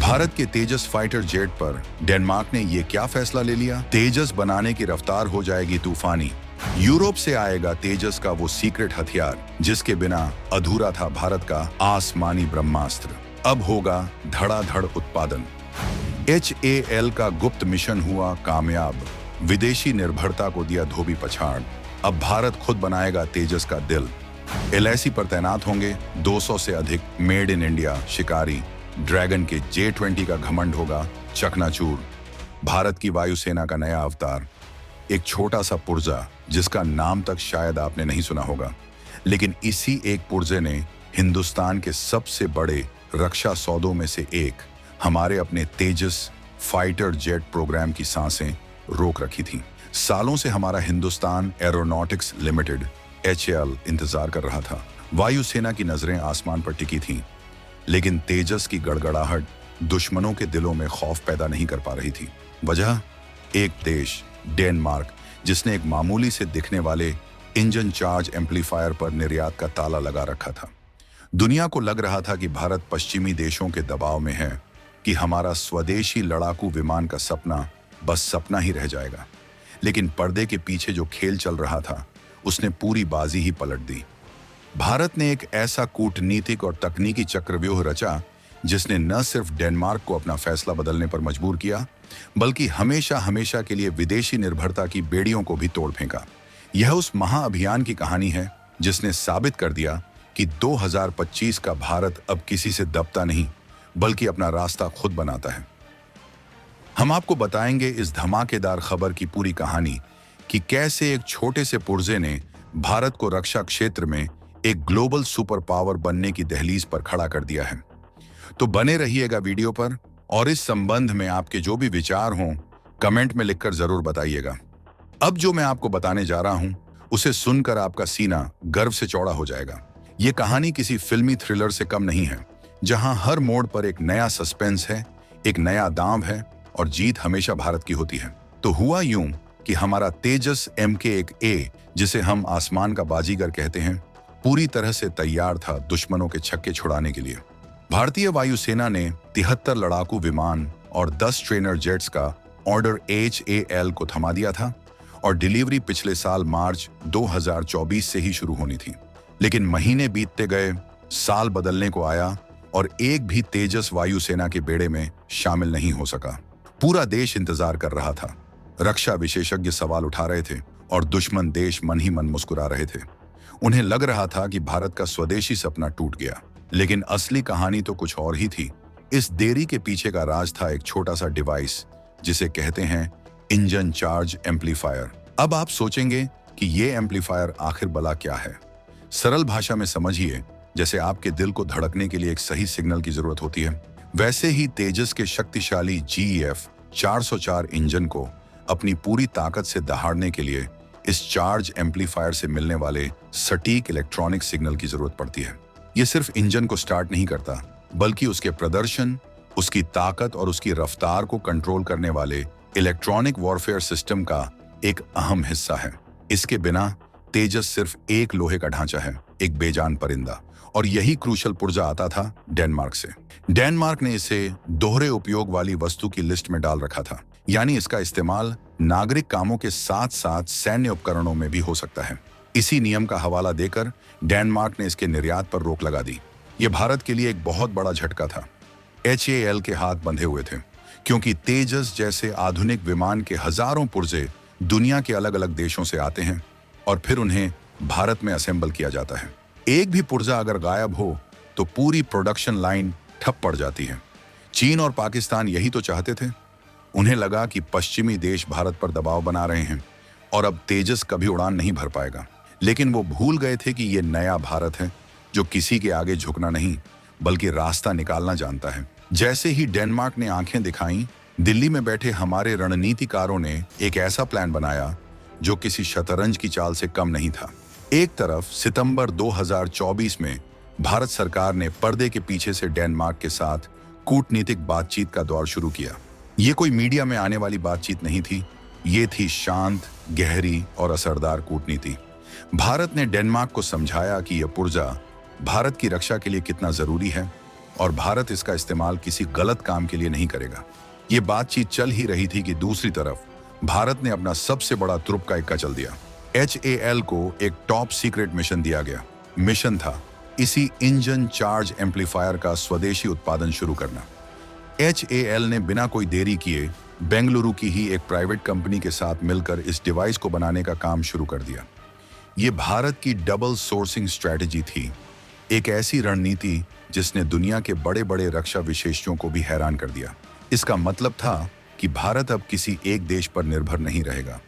भारत के तेजस fighter jet पर Denmark ने ये क्या फैसला ले लिया? तेजस बनाने की रफ्तार हो जाएगी तूफानी। यूरोप से आएगा तेजस का वो सीक्रेट हथियार जिसके बिना अधूरा था भारत का आसमानी ब्रह्मास्त्र। अब होगा धड़ाधड़ उत्पादन। HAL का गुप्त मिशन हुआ कामयाब। विदेशी निर्भरता को दिया धोबी पछाड़। अब भारत खुद बनाएगा तेजस का दिल। LIC पर तैनात होंगे 200 से अधिक मेड इन इंडिया शिकारी। ड्रैगन के J-20 का घमंड होगा चकनाचूर। भारत की वायुसेना का नया अवतार, एक छोटा सा पुर्जा जिसका नाम तक शायद आपने नहीं सुना होगा, लेकिन इसी एक पुर्जे ने हिंदुस्तान के सबसे बड़े रक्षा सौदों में से एक, हमारे अपने तेजस फाइटर जेट प्रोग्राम की सांसें रोक रखी थीं। सालों से हमारा हिंदुस्तान एरोनॉटिक्स लिमिटेड HAL इंतजार कर रहा था। वायुसेना की नजरें आसमान पर टिकी थीं, लेकिन तेजस की गड़गड़ाहट दुश्मनों के दिलों में खौफ पैदा नहीं कर पा रही थी। वजह, एक देश डेनमार्क जिसने एक मामूली से दिखने वाले इंजन चार्ज एम्पलीफायर पर निर्यात का ताला लगा रखा था। दुनिया को लग रहा था कि भारत पश्चिमी देशों के दबाव में है, कि हमारा स्वदेशी लड़ाकू विमान का सपना बस सपना ही रह जाएगा। लेकिन पर्दे के पीछे जो खेल चल रहा था उसने पूरी बाजी ही पलट दी। भारत ने एक ऐसा कूटनीतिक और तकनीकी चक्रव्यूह रचा जिसने न सिर्फ डेनमार्क को अपना फैसला बदलने पर मजबूर किया, बल्कि हमेशा हमेशा के लिए विदेशी निर्भरता की बेड़ियों को भी तोड़ फेंका। यह उस महाअभियान की कहानी है जिसने साबित कर दिया कि 2025 का भारत अब किसी से दबता नहीं, बल्कि अपना रास्ता खुद बनाता है। हम आपको बताएंगे इस धमाकेदार खबर की पूरी कहानी कि कैसे एक छोटे से पुर्जे ने भारत को रक्षा क्षेत्र में एक ग्लोबल सुपर पावर बनने की दहलीज पर खड़ा कर दिया है। तो बने रहिएगा वीडियो पर, और इस संबंध में आपके जो भी विचार हों कमेंट में लिखकर जरूर बताइएगा। अब जो मैं आपको बताने जा रहा हूं उसे सुनकर आपका सीना गर्व से चौड़ा हो जाएगा। ये कहानी किसी फिल्मी थ्रिलर से कम नहीं है, जहां हर मोड़ पर एक नया सस्पेंस है, एक नया दांव है और जीत हमेशा भारत की होती है। तो हुआ यूं कि हमारा तेजस MK1A, जिसे हम आसमान का बाजीगर कहते हैं, पूरी तरह से तैयार था दुश्मनों के छक्के छुड़ाने के लिए। भारतीय वायुसेना ने 73 लड़ाकू विमान और 10 ट्रेनर जेट्स का ऑर्डर HAL को थमा दिया था और डिलीवरी पिछले साल मार्च 2024 से ही शुरू होनी थी। लेकिन महीने बीतते गए, साल बदलने को आया और एक भी तेजस वायुसेना के बेड़े में शामिल नहीं हो सका। पूरा देश इंतजार कर रहा था। रक्षा विशेषज्ञ सवाल उठा रहे थे और दुश्मन देश मन ही मन मुस्कुरा रहे थे। उन्हें लग रहा था कि भारत का स्वदेशी सपना टूट गया। लेकिन असली कहानी तो कुछ और ही थी। इस देरी के पीछे का राज था एक छोटा सा डिवाइस जिसे कहते हैं इंजन चार्ज एम्पलीफायर। अब आप सोचेंगे कि ये एम्पलीफायर आखिर भला क्या है? सरल भाषा में समझिए, जैसे आपके दिल को धड़कने के लिए एक सही सिग्नल की जरूरत होती है, वैसे ही तेजस के शक्तिशाली GEF 404 इंजन को अपनी पूरी ताकत से दहाड़ने के लिए इस चार्ज एम्पलीफायर से मिलने वाले सटीक इलेक्ट्रॉनिक सिग्नल की जरूरत पड़ती है। ये सिर्फ इंजन को स्टार्ट नहीं करता, बल्कि उसके प्रदर्शन, उसकी ताकत और उसकी रफ्तार को कंट्रोल करने वाले इलेक्ट्रॉनिक वॉरफेयर सिस्टम का एक अहम हिस्सा है। इसके बिना तेजस सिर्फ एक लोहे का ढांचा है, एक बेजान परिंदा। और यही क्रूशल पुर्जा आता था डेनमार्क से। डेनमार्क ने इसे दोहरे उपयोग वाली वस्तु की लिस्ट में डाल रखा था, यानी इसका इस्तेमाल नागरिक कामों के साथ साथ सैन्य उपकरणों में भी हो सकता है। इसी नियम का हवाला देकर डेनमार्क ने इसके निर्यात पर रोक लगा दी। यह भारत के लिए एक बहुत बड़ा झटका था। HAL के हाथ बंधे हुए थे, क्योंकि तेजस जैसे आधुनिक विमान के हजारों पुर्जे दुनिया के अलग अलग देशों से आते हैं और फिर उन्हें भारत में असेंबल किया जाता है। एक भी पुर्जा अगर गायब हो तो पूरी प्रोडक्शन लाइन ठप पड़ जाती है। चीन और पाकिस्तान यही तो चाहते थे। उन्हें लगा कि पश्चिमी देश भारत पर दबाव बना रहे हैं और अब तेजस कभी उड़ान नहीं भर पाएगा। लेकिन वो भूल गए थे कि ये नया भारत है जो किसी के आगे झुकना नहीं, बल्कि रास्ता निकालना जानता है। जैसे ही डेनमार्क ने आंखें दिखाईं, दिल्ली में बैठे हमारे रणनीतिकारों ने एक ऐसा प्लान बनाया जो किसी शतरंज की चाल से कम नहीं था। एक तरफ सितंबर 2024 में भारत सरकार ने पर्दे के पीछे से डेनमार्क के साथ कूटनीतिक बातचीत का दौर शुरू किया। ये कोई मीडिया में आने वाली बातचीत नहीं थी, ये थी शांत, गहरी और असरदार कूटनीति। भारत ने डेनमार्क को समझाया कि यह पुर्जा भारत की रक्षा के लिए कितना जरूरी है और भारत इसका इस्तेमाल किसी गलत काम के लिए नहीं करेगा। ये बातचीत चल ही रही थी कि दूसरी तरफ भारत ने अपना सबसे बड़ा तुरुप का इक्का चल दिया। HAL को एक टॉप सीक्रेट मिशन दिया गया। मिशन था इसी इंजन चार्ज एम्पलीफायर का स्वदेशी उत्पादन शुरू करना। HAL ने बिना कोई देरी किए बेंगलुरु की ही एक प्राइवेट कंपनी के साथ मिलकर इस डिवाइस को बनाने का काम शुरू कर दिया। ये भारत की डबल सोर्सिंग स्ट्रैटेजी थी, एक ऐसी रणनीति जिसने दुनिया के बड़े बड़े रक्षा विशेषज्ञों को भी हैरान कर दिया। इसका मतलब था कि भारत अब किसी एक देश पर निर्भर नहीं रहेगा।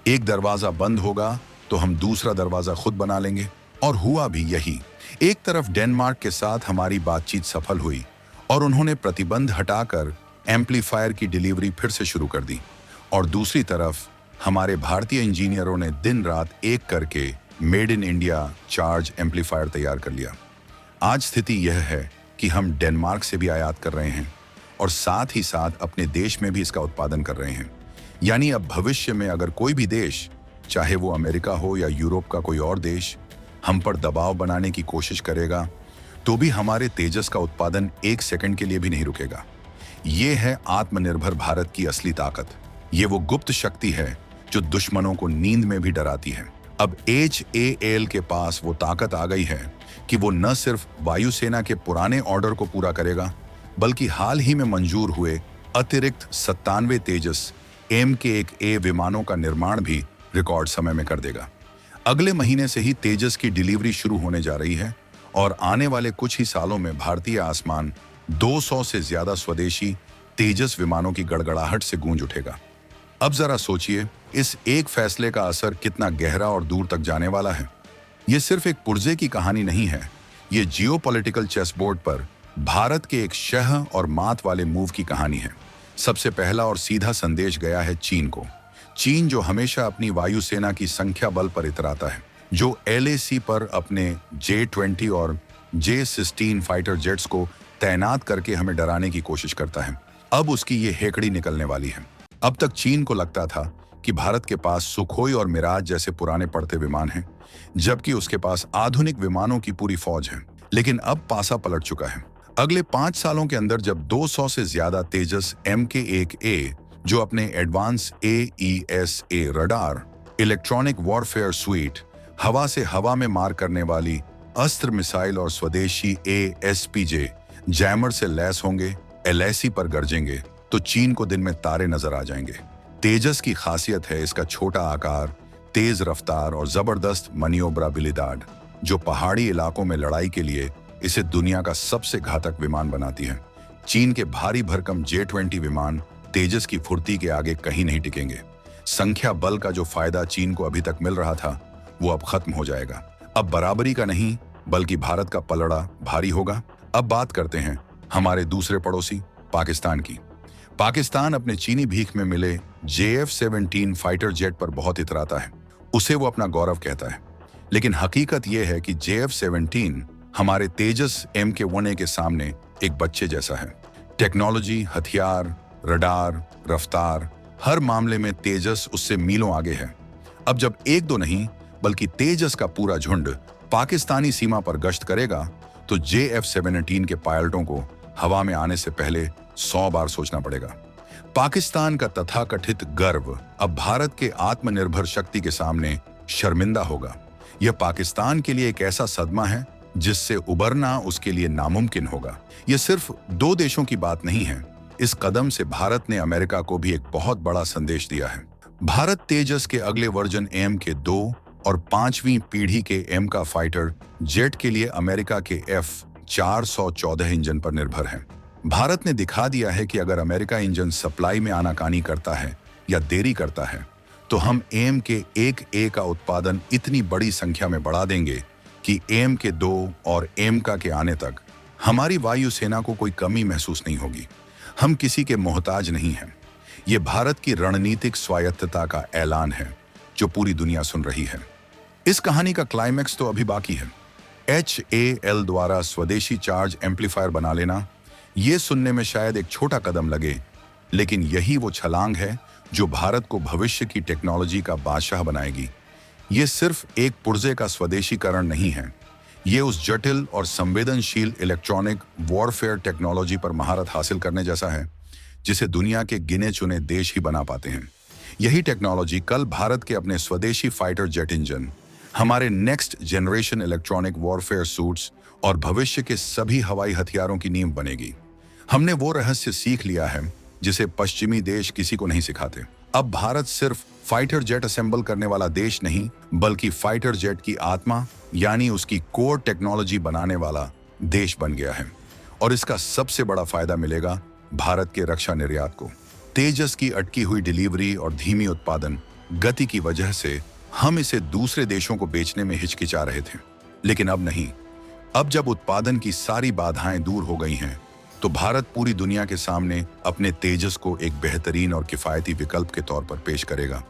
एक दरवाजा बंद होगा तो हम दूसरा दरवाजा खुद बना लेंगे। और हुआ भी यही। एक तरफ डेनमार्क के साथ हमारी बातचीत सफल हुई और उन्होंने प्रतिबंध हटाकर एम्पलीफायर की डिलीवरी फिर से शुरू कर दी, और दूसरी तरफ हमारे भारतीय इंजीनियरों ने दिन रात एक करके made in India charge amplifier तैयार कर लिया। आज स्थिति यह है कि हम डेनमार्क से भी आयात कर रहे हैं और साथ ही साथ अपने देश में भी इसका उत्पादन कर रहे हैं। यानी अब भविष्य में अगर कोई भी देश, चाहे वो अमेरिका हो या यूरोप का कोई और देश, हम पर दबाव बनाने की कोशिश करेगा तो भी हमारे तेजस का उत्पादन एक सेकंड के लिए भी नहीं रुकेगा। ये है आत्मनिर्भर भारत की असली ताकत। ये वो गुप्त शक्ति है जो दुश्मनों को नींद में भी डराती है। अब HAL के पास वो ताकत आ गई है कि वो न सिर्फ वायुसेना के पुराने ऑर्डर को पूरा करेगा, बल्कि हाल ही में मंजूर हुए अतिरिक्त 97 तेजस MK1A विमानों का निर्माण भी रिकॉर्ड समय में कर देगा। अगले महीने से ही तेजस की डिलीवरी शुरू होने जा रही है और आने वाले कुछ ही सालों में भारतीय आसमान 200 से ज्यादा स्वदेशी तेजस विमानों की गड़गड़ाहट से गूंज उठेगा। अब जरा सोचिए, इस एक फैसले का असर कितना गहरा और दूर तक जाने वाला है। ये सिर्फ एक पुर्जे की कहानी नहीं है, ये जियोपॉलिटिकल चेसबोर्ड पर भारत के एक शह और मात वाले मूव की कहानी है। सबसे पहला और सीधा संदेश गया है चीन को। चीन जो हमेशा अपनी वायुसेना की संख्या बल पर इतराता है, जो LAC पर अपने J-20 और J-16 फाइटर जेट्स को तैनात करके हमें डराने की कोशिश करता है, अब उसकी ये हेकड़ी निकलने वाली है। अब तक चीन को लगता था कि भारत के पास सुखोई और मिराज जैसे पुराने पड़ते विमान हैं, जबकि उसके पास आधुनिक विमानों की पूरी फौज है। लेकिन अब पासा पलट चुका है। अगले 5 सालों के अंदर जब 200 से ज्यादा तेजस MK1A जो अपने advance AESA radar, electronic warfare sweet, हवा से हवा में मार करने वाली अस्त्र मिसाइल और स्वदेशी ASPJ जैमर से लैस होंगे, LAC पर गरजेंगे, तो चीन को दिन में तारे नजर आ जाएंगे। तेजस की खासियत है इसका छोटा आकार, तेज रफ्तार और जबरदस्त मनियोब्राबिलिटी, जो पहाड़ी इलाकों में लड़ाई के लिए इसे दुनिया का सबसे घातक विमान बनाती है। चीन के भारी भरकम J-20 विमान तेजस की फुर्ती के आगे कहीं नहीं टिकेंगे। संख्या बल का जो फायदा चीन को अभी तक मिल रहा था, वो अब खत्म हो जाएगा। अब बराबरी का नहीं, बल्कि भारत का पलड़ा भारी होगा। अब बात करते हैं हमारे दूसरे पड़ोसी पाकिस्तान की। पाकिस्तान अपने चीनी भीख में मिले JF-17 फाइटर जेट पर बहुत इतराता है। उसे वो अपना गौरव कहता है। लेकिन हकीकत यह है कि JF-17 हमारे तेजस MK1A के सामने एक बच्चे जैसा है। टेक्नोलॉजी, हथियार, रडार, रफ्तार, हर मामले में तेजस उससे मीलों आगे है। अब जब एक दो नहीं, बल्कि तेजस का पूरा झुंड पाकिस्तानी सीमा पर गश्त करेगा, तो JF-17 के पायलटों को हवा में आने से पहले 100 बार सोचना पड़ेगा। पाकिस्तान का तथाकथित गर्व अब भारत के आत्मनिर्भर शक्ति के सामने शर्मिंदा होगा। यह पाकिस्तान के लिए एक ऐसा सदमा है जिससे उबरना उसके लिए नामुमकिन होगा। यह सिर्फ 2 देशों की बात नहीं है। इस कदम से भारत ने अमेरिका को भी एक बहुत बड़ा संदेश दिया है। भारत तेजस के अगले वर्जन MK2 और 5वीं पीढ़ी के M का फाइटर जेट के लिए अमेरिका के F-414 इंजन पर निर्भर है। भारत ने दिखा दिया है कि अगर अमेरिका इंजन सप्लाई में आनाकानी करता है या देरी करता है, तो हम MK1A का उत्पादन इतनी बड़ी संख्या में बढ़ा देंगे कि MK2 और MK के आने तक हमारी वायुसेना को कोई कमी महसूस नहीं होगी। हम किसी के मोहताज नहीं हैं। ये भारत की रणनीतिक स्वायत्तता का ऐलान है जो पूरी दुनिया सुन रही है। इस कहानी का क्लाइमैक्स तो अभी बाकी है। HAL द्वारा स्वदेशी चार्ज एम्पलीफायर बना लेना, ये सुनने में शायद एक छोटा कदम लगे, लेकिन यही वो छलांग है जो भारत को भविष्य की टेक्नोलॉजी का बादशाह बनाएगी। ये सिर्फ एक पुर्जे का स्वदेशीकरण नहीं है, ये उस जटिल और संवेदनशील इलेक्ट्रॉनिक वॉरफेयर टेक्नोलॉजी पर महारत हासिल करने जैसा है जिसे दुनिया के गिने चुने देश ही बना पाते हैं। यही टेक्नोलॉजी कल भारत के अपने स्वदेशी फाइटर जेट इंजन, हमारे next generation electronic warfare suits और भविष्य के सभी हवाई हथियारों की नींव बनेगी। हमने वो रहस्य सीख लिया है जिसे पश्चिमी देश किसी को नहीं सिखाते। अब भारत सिर्फ फाइटर जेट असेंबल करने वाला देश नहीं, बल्कि फाइटर जेट की आत्मा यानी उसकी कोर टेक्नोलॉजी बनाने वाला देश बन गया है। और इसका सबसे बड़ा फायदा मिलेगा भारत के रक्षा निर्यात को। तेजस की अटकी हुई डिलीवरी और धीमी उत्पादन गति की वजह से हम इसे दूसरे देशों को बेचने में हिचकिचा रहे थे, लेकिन अब नहीं। अब जब उत्पादन की सारी बाधाएं दूर हो गई हैं, तो भारत पूरी दुनिया के सामने अपने तेजस को एक बेहतरीन और किफायती विकल्प के तौर पर पेश करेगा।